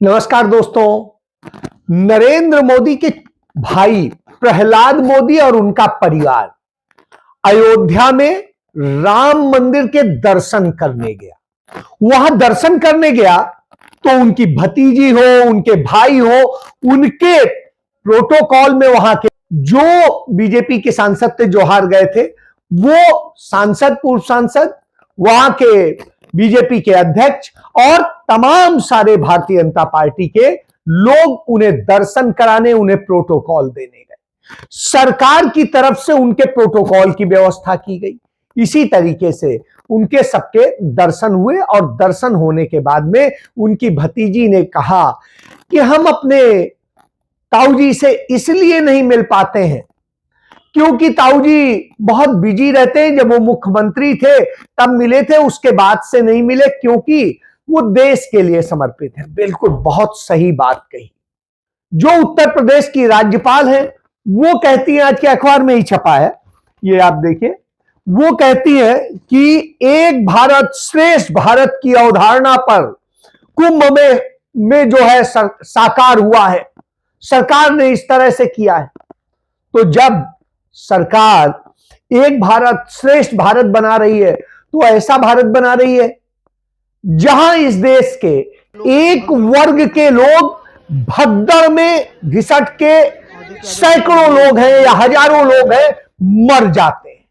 नमस्कार दोस्तों। नरेंद्र मोदी के भाई प्रहलाद मोदी और उनका परिवार अयोध्या में राम मंदिर के दर्शन करने गया। वहां दर्शन करने गया तो उनकी भतीजी हो, उनके भाई हो, उनके प्रोटोकॉल में वहां के जो बीजेपी के सांसद थे जो हार गए थे, वो सांसद, पूर्व सांसद, वहां के बीजेपी के अध्यक्ष और तमाम सारे भारतीय जनता पार्टी के लोग उन्हें दर्शन कराने, उन्हें प्रोटोकॉल देने गए। सरकार की तरफ से उनके प्रोटोकॉल की व्यवस्था की गई। इसी तरीके से उनके सबके दर्शन हुए और दर्शन होने के बाद में उनकी भतीजी ने कहा कि हम अपने ताऊजी से इसलिए नहीं मिल पाते हैं क्योंकि ताऊजी बहुत बिजी रहते हैं। जब वो मुख्यमंत्री थे तब मिले थे, उसके बाद से नहीं मिले क्योंकि वो देश के लिए समर्पित है। बिल्कुल बहुत सही बात कही। जो उत्तर प्रदेश की राज्यपाल है वो कहती है, आज के अखबार में ही छपा है, ये आप देखिए, वो कहती है कि एक भारत श्रेष्ठ भारत की अवधारणा पर कुंभ में जो है साकार हुआ है। सरकार ने इस तरह से किया है। तो जब सरकार एक भारत श्रेष्ठ भारत बना रही है तो ऐसा भारत बना रही है जहां इस देश के एक वर्ग के लोग भगदड़ में घिसट के सैकड़ों लोग हैं या हजारों लोग हैं, मर जाते हैं।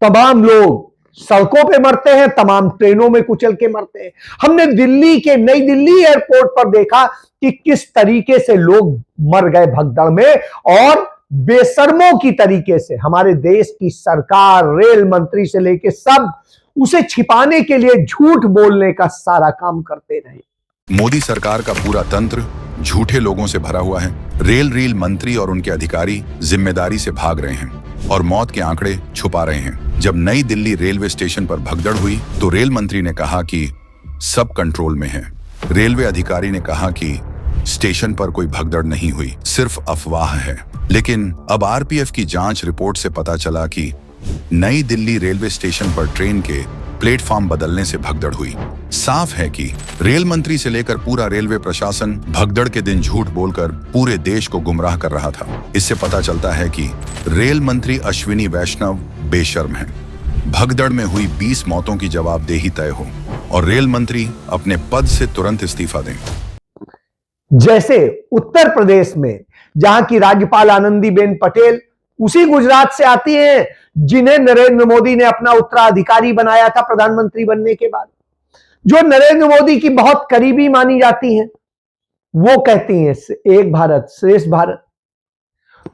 तमाम लोग सड़कों पे मरते हैं, तमाम ट्रेनों में कुचल के मरते हैं। हमने दिल्ली के नई दिल्ली एयरपोर्ट पर देखा कि किस तरीके से लोग मर गए भगदड़ में, और बेशर्मों की तरीके से हमारे देश की सरकार, रेल मंत्री से लेके सब उसे छिपाने के लिए झूठ बोलने का सारा काम करते रहे। मोदी सरकार का पूरा तंत्र झूठे लोगों से भरा हुआ है। रेल मंत्री और उनके अधिकारी जिम्मेदारी से भाग रहे हैं और मौत के आंकड़े छुपा रहे हैं। जब नई दिल्ली रेलवे स्टेशन पर भगदड़ हुई तो रेल मंत्री ने कहा कि सब कंट्रोल में है। रेलवे अधिकारी ने कहा कि स्टेशन पर कोई भगदड़ नहीं हुई, सिर्फ अफवाह है। लेकिन अब आरपीएफ की जांच रिपोर्ट से पता चला कि नई दिल्ली रेलवे स्टेशन पर ट्रेन के प्लेटफॉर्म बदलने से भगदड़ हुई। साफ है कि रेल मंत्री से लेकर पूरा रेलवे प्रशासन भगदड़ के दिन झूठ बोलकर पूरे देश को गुमराह कर रहा था। इससे पता चलता है कि रेल मंत्री अश्विनी वैष्णव बेशर्म हैं। भगदड़ में हुई 20 मौतों की जवाबदेही तय हो और रेल मंत्री अपने पद से तुरंत इस्तीफा दें। जैसे उत्तर प्रदेश में जहां की राज्यपाल आनंदीबेन पटेल उसी गुजरात से आती हैं जिन्हें नरेंद्र मोदी ने अपना उत्तराधिकारी बनाया था प्रधानमंत्री बनने के बाद, जो नरेंद्र मोदी की बहुत करीबी मानी जाती हैं, वो कहती हैं एक भारत श्रेष्ठ भारत।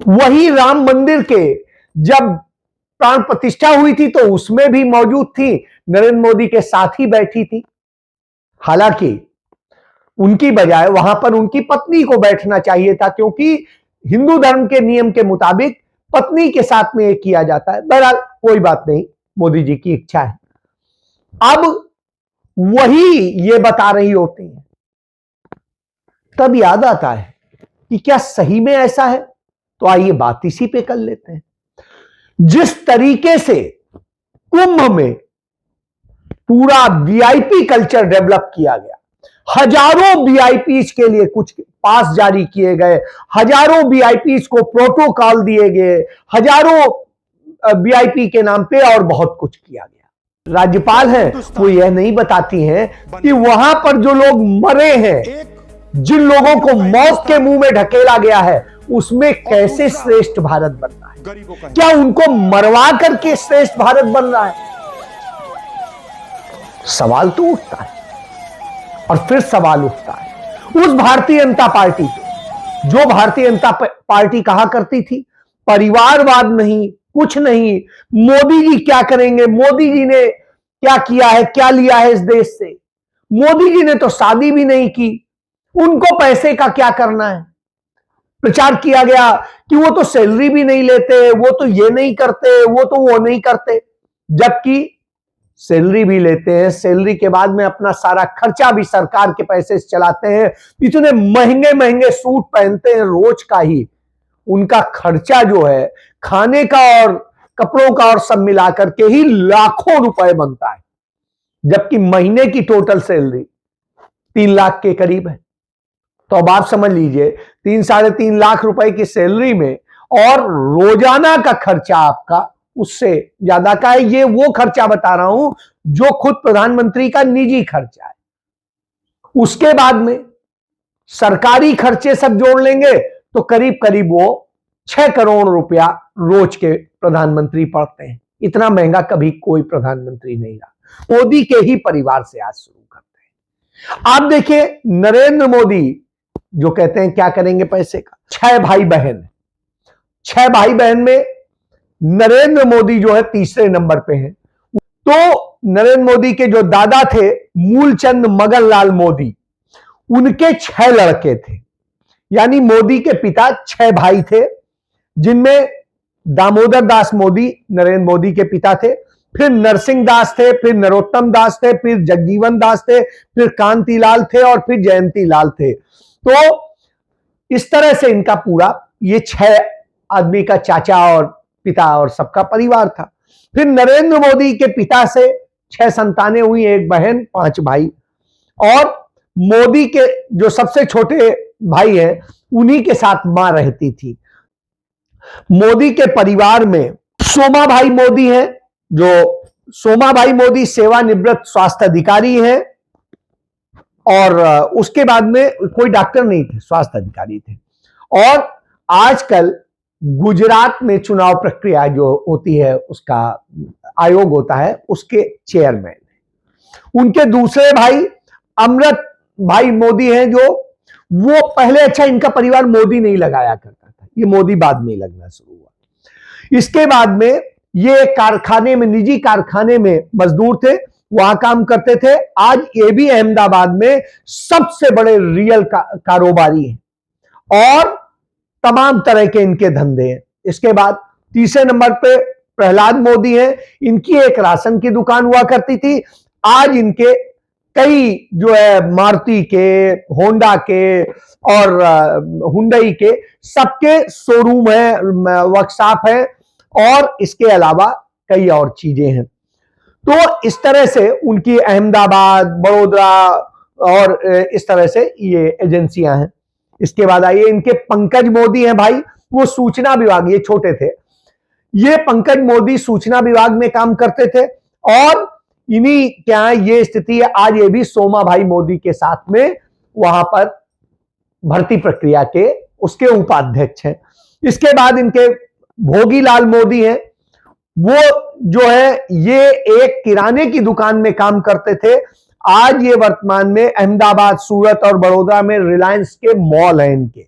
वही राम मंदिर के जब प्राण प्रतिष्ठा हुई थी तो उसमें भी मौजूद थी, नरेंद्र मोदी के साथ ही बैठी थी। हालांकि उनकी बजाय वहां पर उनकी पत्नी को बैठना चाहिए था क्योंकि हिंदू धर्म के नियम के मुताबिक पत्नी के साथ में ये किया जाता है। बहरहाल कोई बात नहीं, मोदी जी की इच्छा है। अब वही ये बता रही होती हैं, तब याद आता है कि क्या सही में ऐसा है। तो आइए बात इसी पे कर लेते हैं। जिस तरीके से कुंभ में पूरा वीआईपी कल्चर डेवलप किया गया, हजारों वीआईपीज के लिए कुछ पास जारी किए गए, हजारों वीआईपीज को प्रोटोकॉल दिए गए, हजारों वीआईपी के नाम पे और बहुत कुछ किया गया। राज्यपाल हैं वो यह नहीं बताती हैं कि वहां पर जो लोग मरे हैं, जिन लोगों को मौत के मुंह में ढकेला गया है, उसमें कैसे श्रेष्ठ भारत बन रहा है। क्या उनको मरवा करके श्रेष्ठ भारत बन रहा है? सवाल तो उठता है और फिर सवाल उठता है उस भारतीय जनता पार्टी पे, जो भारतीय जनता पार्टी कहा करती थी परिवारवाद नहीं, कुछ नहीं, मोदी जी क्या करेंगे, मोदी जी ने क्या किया है, क्या लिया है इस देश से, मोदी जी ने तो शादी भी नहीं की, उनको पैसे का क्या करना है। प्रचार किया गया कि वो तो सैलरी भी नहीं लेते, वो तो ये नहीं करते, वो तो वो नहीं करते, जबकि सैलरी भी लेते हैं। सैलरी के बाद में अपना सारा खर्चा भी सरकार के पैसे से चलाते हैं। इतने महंगे महंगे सूट पहनते हैं रोज का ही, उनका खर्चा जो है खाने का और कपड़ों का और सब मिलाकर के ही लाखों रुपए बनता है, जबकि महीने की टोटल सैलरी 3 लाख के करीब है। तो अब आप समझ लीजिए 3-3.5 लाख रुपए की सैलरी में और रोजाना का खर्चा आपका उससे ज्यादा का है। ये वो खर्चा बता रहा हूं जो खुद प्रधानमंत्री का निजी खर्चा है। उसके बाद में सरकारी खर्चे सब जोड़ लेंगे तो करीब करीब वो 6 करोड़ रुपया रोज के प्रधानमंत्री पड़ते हैं। इतना महंगा कभी कोई प्रधानमंत्री नहीं रहा। मोदी के ही परिवार से आज शुरू करते हैं। आप देखिए नरेंद्र मोदी जो कहते हैं क्या करेंगे पैसे का, 6 भाई बहन, 6 भाई बहन में नरेंद्र मोदी जो है तीसरे नंबर पे हैं। तो नरेंद्र मोदी के जो दादा थे मूलचंद मगनलाल मोदी, उनके 6 लड़के थे। यानी मोदी के पिता 6 भाई थे, जिनमें दामोदर दास मोदी नरेंद्र मोदी के पिता थे, फिर नरसिंह दास थे, फिर नरोत्तम दास थे, फिर जगजीवन दास थे, फिर कांतिलाल थे और फिर जयंती लाल थे। तो इस तरह से इनका पूरा ये 6 आदमी का चाचा और पिता और सबका परिवार था। फिर नरेंद्र मोदी के पिता से 6 संतानें हुई, 1 बहन, 5 भाई। और मोदी के जो सबसे छोटे भाई हैं उन्हीं के साथ मां रहती थी। मोदी के परिवार में सोमा भाई मोदी हैं, जो सोमा भाई मोदी सेवानिवृत्त स्वास्थ्य अधिकारी हैं। और उसके बाद में कोई डॉक्टर नहीं थे, स्वास्थ्य अधिकारी थे। और आजकल गुजरात में चुनाव प्रक्रिया जो होती है उसका आयोग होता है, उसके चेयरमैन। उनके दूसरे भाई अमृत भाई मोदी हैं, जो वो पहले, अच्छा इनका परिवार मोदी नहीं लगाया करता था, ये मोदी बाद में लगना शुरू हुआ। इसके बाद में ये कारखाने में, निजी कारखाने में मजदूर थे, वहां काम करते थे। आज ये भी अहमदाबाद में सबसे बड़े रियल कारोबारी हैं और तमाम तरह के इनके धंधे हैं। इसके बाद तीसरे नंबर पे प्रहलाद मोदी हैं। इनकी एक राशन की दुकान हुआ करती थी। आज इनके कई जो है मारुति के, होंडा के और हुंडई के सबके शोरूम है, वर्कशॉप है और इसके अलावा कई और चीजें हैं। तो इस तरह से उनकी अहमदाबाद, बड़ोदरा और इस तरह से ये एजेंसियां हैं। इसके बाद आइए इनके पंकज मोदी हैं भाई, वो सूचना विभाग, ये छोटे थे, ये पंकज मोदी सूचना विभाग में काम करते थे और इन्हीं क्या ये स्थिति है। आज ये भी सोमा भाई मोदी के साथ में वहां पर भर्ती प्रक्रिया के उसके उपाध्यक्ष हैं। इसके बाद इनके भोगीलाल मोदी हैं, वो जो है ये एक किराने की दुकान में काम करते थे। आज ये वर्तमान में अहमदाबाद, सूरत और बड़ौदा में रिलायंस के मॉल हैं इनके।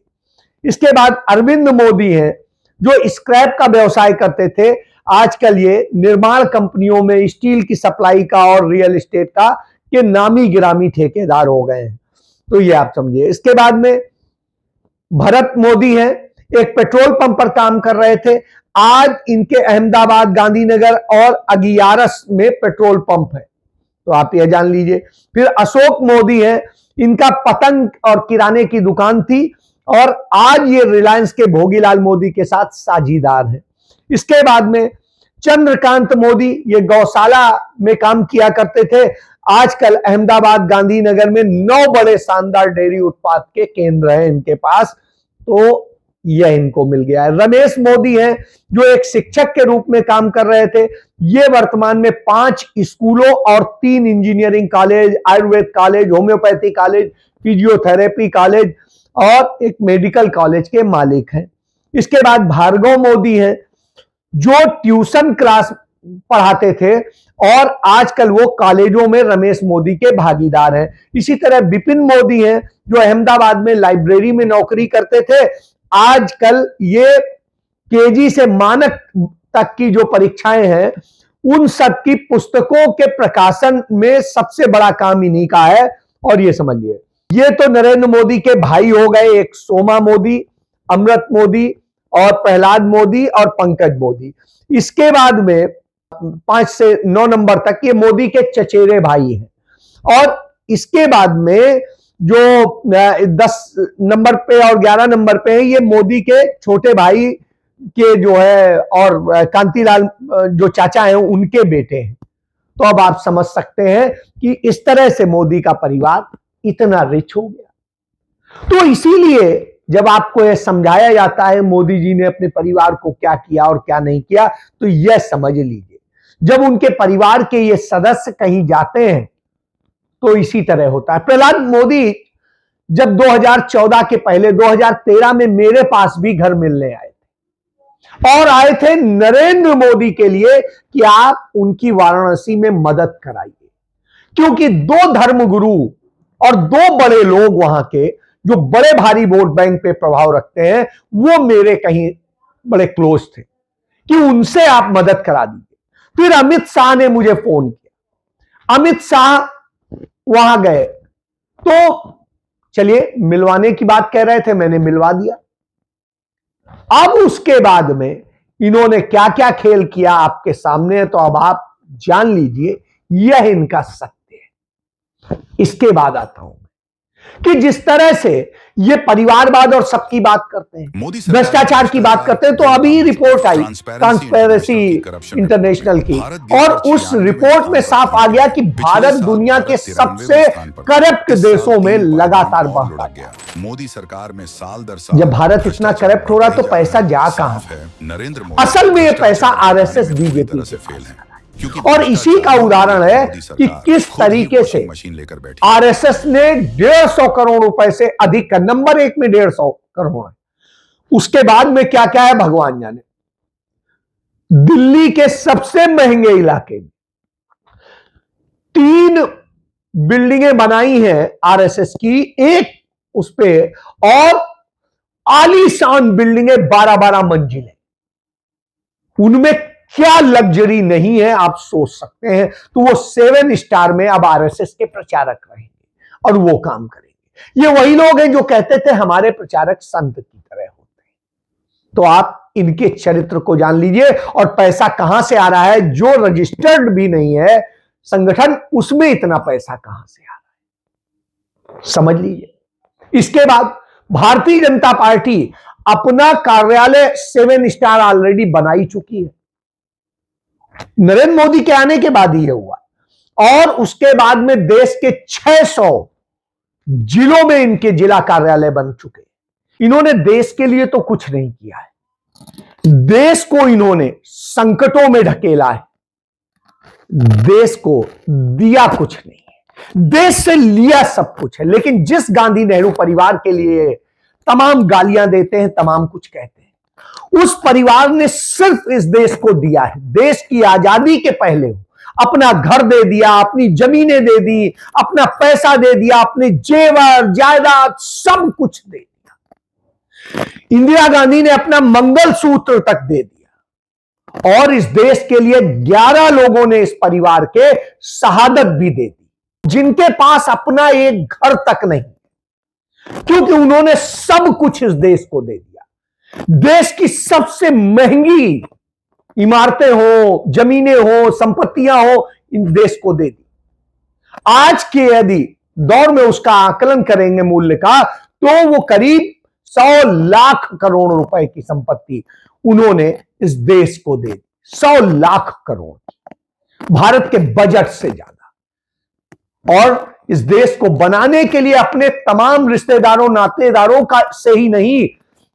इसके बाद अरविंद मोदी हैं, जो स्क्रैप का व्यवसाय करते थे। आजकल ये निर्माण कंपनियों में स्टील की सप्लाई का और रियल एस्टेट का के नामी गिरामी ठेकेदार हो गए हैं। तो ये आप समझिए। इसके बाद में भरत मोदी हैं, एक पेट्रोल पंप पर काम कर रहे थे। आज इनके अहमदाबाद, गांधीनगर और अगियारस में पेट्रोल पंप है, तो आप यह जान लीजिए। फिर अशोक मोदी हैं, इनका पतंग और किराने की दुकान थी और आज ये रिलायंस के भोगीलाल मोदी के साथ साझीदार हैं। इसके बाद में चंद्रकांत मोदी, ये गौशाला में काम किया करते थे। आजकल अहमदाबाद, गांधीनगर में 9 बड़े शानदार डेयरी उत्पाद के केंद्र हैं इनके पास, तो यह इनको मिल गया है। रमेश मोदी हैं, जो एक शिक्षक के रूप में काम कर रहे थे। ये वर्तमान में 5 स्कूलों और 3 engineering college, Ayurveda college, homeopathy college, physiotherapy college और एक मेडिकल कॉलेज के मालिक हैं। इसके बाद भार्गव मोदी हैं, जो ट्यूशन क्लास पढ़ाते थे और आजकल वो कॉलेजों में रमेश मोदी के भागीदार हैं। इसी तरह विपिन मोदी हैं, जो अहमदाबाद में लाइब्रेरी में नौकरी करते थे। आजकल ये केजी से मानक तक की जो परीक्षाएं हैं उन सब की पुस्तकों के प्रकाशन में सबसे बड़ा काम इन्हीं का है। और ये समझिए, ये तो नरेंद्र मोदी के भाई हो गए, एक सोमा मोदी, अमृत मोदी और प्रहलाद मोदी और पंकज मोदी। इसके बाद में 5 से 9 नंबर तक ये मोदी के चचेरे भाई हैं। और इसके बाद में जो 10 नंबर पे और 11 नंबर पे है, ये मोदी के छोटे भाई के जो है और कांतिलाल जो चाचा हैं उनके बेटे हैं। तो अब आप समझ सकते हैं कि इस तरह से मोदी का परिवार इतना रिच हो गया। तो इसीलिए जब आपको यह समझाया जाता है मोदी जी ने अपने परिवार को क्या किया और क्या नहीं किया, तो यह समझ लीजिए जब उनके परिवार के ये सदस्य कहीं जाते हैं तो इसी तरह होता है। प्रहलाद मोदी जब 2014 के पहले 2013 में मेरे पास भी घर मिलने आए थे और आए थे नरेंद्र मोदी के लिए कि आप उनकी वाराणसी में मदद कराइए, क्योंकि दो धर्मगुरु और दो बड़े लोग वहां के जो बड़े भारी वोट बैंक पे प्रभाव रखते हैं वो मेरे कहीं बड़े क्लोज थे कि उनसे आप मदद करा दीजिए। फिर अमित शाह ने मुझे फोन किया, अमित शाह वहां गए तो चलिए मिलवाने की बात कह रहे थे, मैंने मिलवा दिया। अब उसके बाद में इन्होंने क्या क्या खेल किया आपके सामने है, तो अब आप जान लीजिए यह इनका सत्य है। इसके बाद आता हूं कि जिस तरह से ये परिवारवाद और सबकी बात करते हैं, भ्रष्टाचार की बात करते हैं, तो अभी रिपोर्ट आई ट्रांसपेरेंसी इंटरनेशनल की और उस रिपोर्ट में साफ आ गया कि भारत दुनिया के सबसे करप्ट देशों में लगातार बढ़ रहा है। मोदी सरकार में साल दर साल जब भारत इतना करप्ट हो रहा तो पैसा जा कहां है? नरेंद्र मोदी असल में यह पैसा आरएसएस बीजेपी से फेल है और इसी का उदाहरण है कि किस तरीके से आरएसएस ने 150 करोड़ रुपए से अधिक का, नंबर एक में 150 करोड़ है, उसके बाद में क्या क्या है भगवान जाने। दिल्ली के सबसे महंगे इलाके में 3 बिल्डिंगें बनाई हैं आरएसएस की, एक उस पे और आलीशान बिल्डिंगें 12-12 मंजिल है, उनमें क्या लग्जरी नहीं है आप सोच सकते हैं। तो वो 7 स्टार में अब आरएसएस के प्रचारक रहेंगे और वो काम करेंगे। ये वही लोग हैं जो कहते थे हमारे प्रचारक संत की तरह होते हैं। तो आप इनके चरित्र को जान लीजिए और पैसा कहां से आ रहा है, जो रजिस्टर्ड भी नहीं है संगठन, उसमें इतना पैसा कहां से आ रहा है, समझ लीजिए। इसके बाद भारतीय जनता पार्टी अपना कार्यालय 7 स्टार ऑलरेडी बनाई चुकी है, नरेंद्र मोदी के आने के बाद ही हुआ, और उसके बाद में देश के 600 जिलों में इनके जिला कार्यालय बन चुके। इन्होंने देश के लिए तो कुछ नहीं किया है, देश को इन्होंने संकटों में ढकेला है, देश को दिया कुछ नहीं है, देश से लिया सब कुछ है। लेकिन जिस गांधी नेहरू परिवार के लिए तमाम गालियां देते हैं, तमाम कुछ कहते हैं, उस परिवार ने सिर्फ इस देश को दिया है। देश की आजादी के पहले अपना घर दे दिया, अपनी जमीनें दे दी, अपना पैसा दे दिया, अपने जेवर जायदाद सब कुछ दे दिया। इंदिरा गांधी ने अपना मंगलसूत्र तक दे दिया और इस देश के लिए 11 लोगों ने इस परिवार के शहादत भी दे दी, जिनके पास अपना एक घर तक नहीं, क्योंकि उन्होंने सब कुछ इस देश को दे दिया। देश की सबसे महंगी इमारतें हो, जमीनें हो, संपत्तियां हो, इन देश को दे दी। आज के यदि दौर में उसका आकलन करेंगे मूल्य का, तो वो करीब 100 लाख करोड़ रुपए की संपत्ति उन्होंने इस देश को दे दी। 100 लाख करोड़, भारत के बजट से ज्यादा। और इस देश को बनाने के लिए अपने तमाम रिश्तेदारों नातेदारों का से ही नहीं,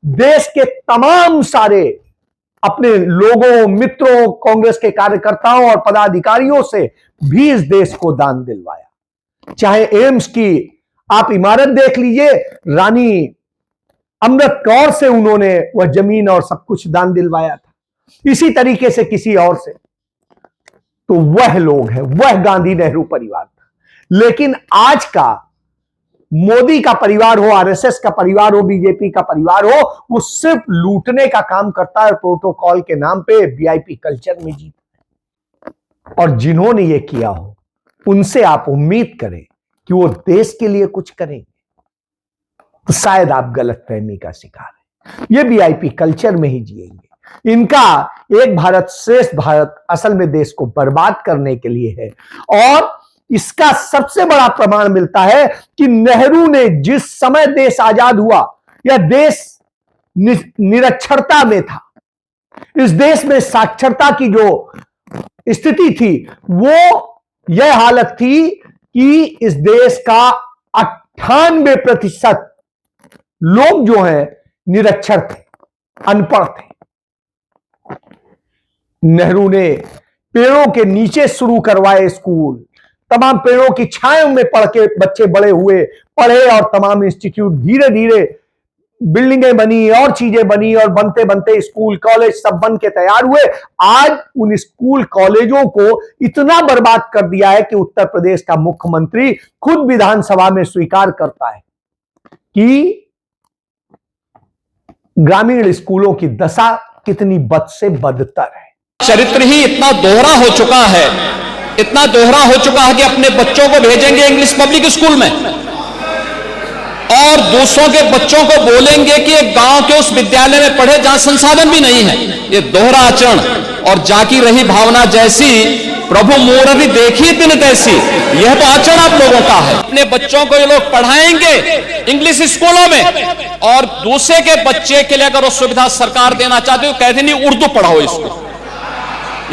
देश के तमाम सारे अपने लोगों, मित्रों, कांग्रेस के कार्यकर्ताओं और पदाधिकारियों से भी इस देश को दान दिलवाया। चाहे एम्स की आप इमारत देख लीजिए, रानी अमृत कौर से उन्होंने वह जमीन और सब कुछ दान दिलवाया था, इसी तरीके से किसी और से। तो वह लोग हैं, वह गांधी नेहरू परिवार था। लेकिन आज का मोदी का परिवार हो, आरएसएस का परिवार हो, बीजेपी का परिवार हो, वो सिर्फ लूटने का काम करता है, प्रोटोकॉल के नाम पे वीआईपी कल्चर में जीता है। और जिन्होंने ये किया हो उनसे आप उम्मीद करें कि वो देश के लिए कुछ करेंगे, तो शायद आप गलतफहमी का शिकार हैं। ये वीआईपी कल्चर में ही जिएंगे। इनका एक भारत श्रेष्ठ भारत असल में देश को बर्बाद करने के लिए है। और इसका सबसे बड़ा प्रमाण मिलता है कि नेहरू ने जिस समय देश आजाद हुआ या देश निरक्षरता में था, इस देश में साक्षरता की जो स्थिति थी वो यह हालत थी कि इस देश का 98% लोग जो हैं निरक्षर थे, अनपढ़ थे। नेहरू ने पेड़ों के नीचे शुरू करवाए स्कूल, तमाम पेड़ों की छाया में पढ़ के बच्चे बड़े हुए, पढ़े, और तमाम इंस्टीट्यूट धीरे धीरे बिल्डिंगें बनी और चीजें बनी, और बनते बनते स्कूल कॉलेज सब बन के तैयार हुए। आज उन स्कूल कॉलेजों को इतना बर्बाद कर दिया है कि उत्तर प्रदेश का मुख्यमंत्री खुद विधानसभा में स्वीकार करता है कि ग्रामीण स्कूलों की दशा कितनी बद से बदतर है। चरित्र ही इतना दोहरा हो चुका है, इतना दोहरा हो चुका है कि अपने बच्चों को भेजेंगे इंग्लिश पब्लिक स्कूल में और दूसरों के बच्चों को बोलेंगे कि एक गांव के उस विद्यालय में पढ़े जहां संसाधन भी नहीं है। ये दोहरा आचरण और जाकी रही भावना जैसी प्रभु मूर्ति देखी दिन तैसी, यह तो आचरण आप लोगों का है। अपने बच्चों को ये लोग पढ़ाएंगे इंग्लिश स्कूलों में और दूसरे के बच्चे के लिए अगर वो सुविधा सरकार देना चाहते हो कहते नहीं उर्दू पढ़ाओ इसको,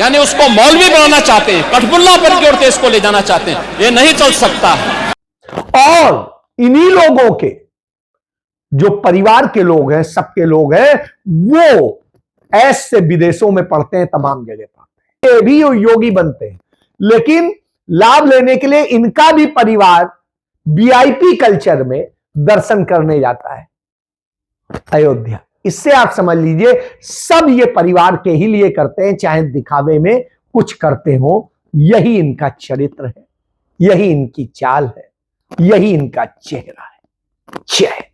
यानी उसको मौलवी बनाना चाहते हैं, कठपुल्ला पर की ओर देश को ले जाना चाहते हैं। ये नहीं चल सकता है। और इन्हीं लोगों के जो परिवार के लोग हैं, सबके लोग हैं, वो ऐसे विदेशों में पढ़ते हैं, तमाम जगह पढ़ते हैं, ये भी योगी बनते हैं, लेकिन लाभ लेने के लिए इनका भी परिवार वीआईपी कल्चर में दर्शन करने जाता है अयोध्या। इससे आप समझ लीजिए सब ये परिवार के ही लिए करते हैं, चाहे दिखावे में कुछ करते हो। यही इनका चरित्र है, यही इनकी चाल है, यही इनका चेहरा है। जय